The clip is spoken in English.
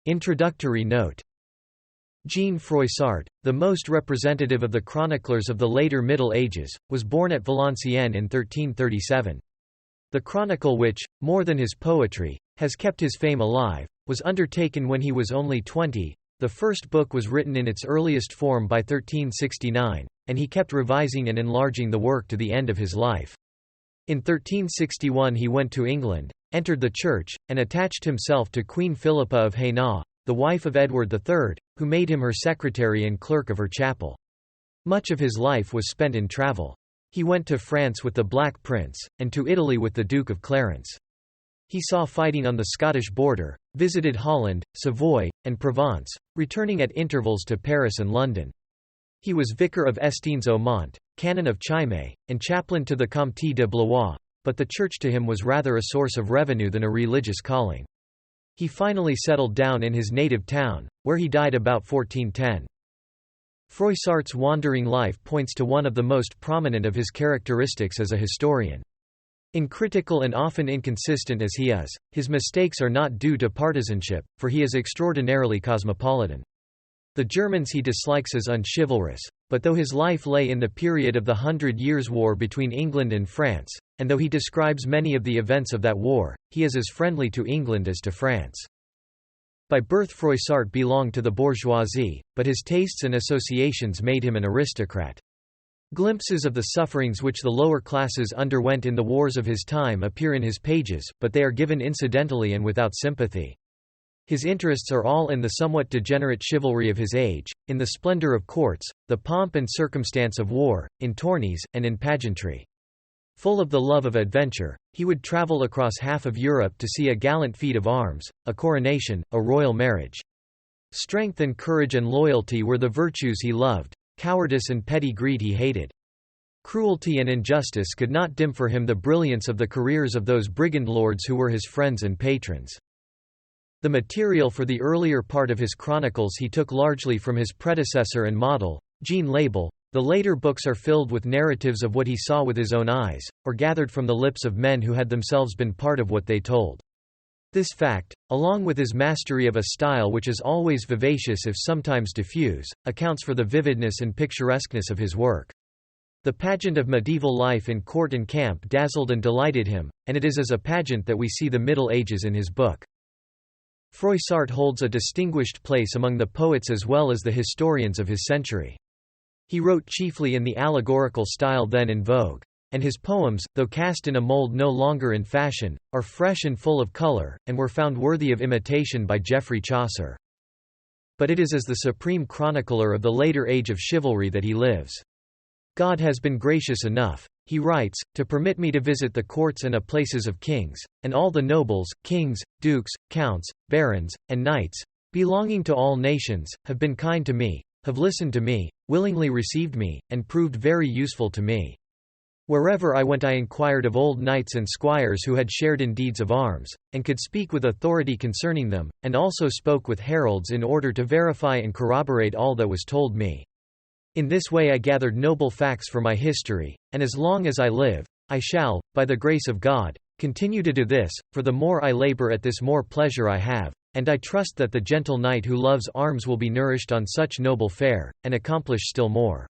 Introductory note. Jean Froissart, the most representative of the chroniclers of the later Middle Ages, was born at Valenciennes in 1337. The chronicle which, more than his poetry, has kept his fame alive, was undertaken when he was only 20. The first book was written in its earliest form by 1369, and he kept revising and enlarging the work to the end of his life. In 1361 he went to England, entered the church, and attached himself to Queen Philippa of Hainaut, the wife of Edward III, who made him her secretary and clerk of her chapel. Much of his life was spent in travel. He went to France with the Black Prince, and to Italy with the Duke of Clarence. He saw fighting on the Scottish border, visited Holland, Savoy, and Provence, returning at intervals to Paris and London. He was vicar of Estaings-au-Mont, canon of Chimay, and chaplain to the Comte de Blois, but the church to him was rather a source of revenue than a religious calling. He finally settled down in his native town, where he died about 1410. Froissart's wandering life points to one of the most prominent of his characteristics as a historian. Uncritical and often inconsistent as he is, his mistakes are not due to partisanship, for he is extraordinarily cosmopolitan. The Germans he dislikes as unchivalrous, but though his life lay in the period of the 100 Years' War between England and France, and though he describes many of the events of that war, he is as friendly to England as to France. By birth Froissart belonged to the bourgeoisie, but his tastes and associations made him an aristocrat. Glimpses of the sufferings which the lower classes underwent in the wars of his time appear in his pages, but they are given incidentally and without sympathy. His interests are all in the somewhat degenerate chivalry of his age, in the splendor of courts, the pomp and circumstance of war, in tourneys, and in pageantry. Full of the love of adventure, he would travel across half of Europe to see a gallant feat of arms, a coronation, a royal marriage. Strength and courage and loyalty were the virtues he loved, cowardice and petty greed he hated. Cruelty and injustice could not dim for him the brilliance of the careers of those brigand lords who were his friends and patrons. The material for the earlier part of his chronicles he took largely from his predecessor and model, Jean Label. The later books are filled with narratives of what he saw with his own eyes, or gathered from the lips of men who had themselves been part of what they told. This fact, along with his mastery of a style which is always vivacious if sometimes diffuse, accounts for the vividness and picturesqueness of his work. The pageant of medieval life in court and camp dazzled and delighted him, and it is as a pageant that we see the Middle Ages in his book. Froissart holds a distinguished place among the poets as well as the historians of his century. He wrote chiefly in the allegorical style then in vogue, and his poems, though cast in a mold no longer in fashion, are fresh and full of color, and were found worthy of imitation by Geoffrey Chaucer. But it is as the supreme chronicler of the later age of chivalry that he lives. God has been gracious enough, he writes, to permit me to visit the courts and places of kings, and all the nobles, kings, dukes, counts, barons, and knights, belonging to all nations, have been kind to me, have listened to me, willingly received me, and proved very useful to me. Wherever I went I inquired of old knights and squires who had shared in deeds of arms, and could speak with authority concerning them, and also spoke with heralds in order to verify and corroborate all that was told me. In this way I gathered noble facts for my history, and as long as I live, I shall, by the grace of God, continue to do this, for the more I labor at this more pleasure I have, and I trust that the gentle knight who loves arms will be nourished on such noble fare, and accomplish still more.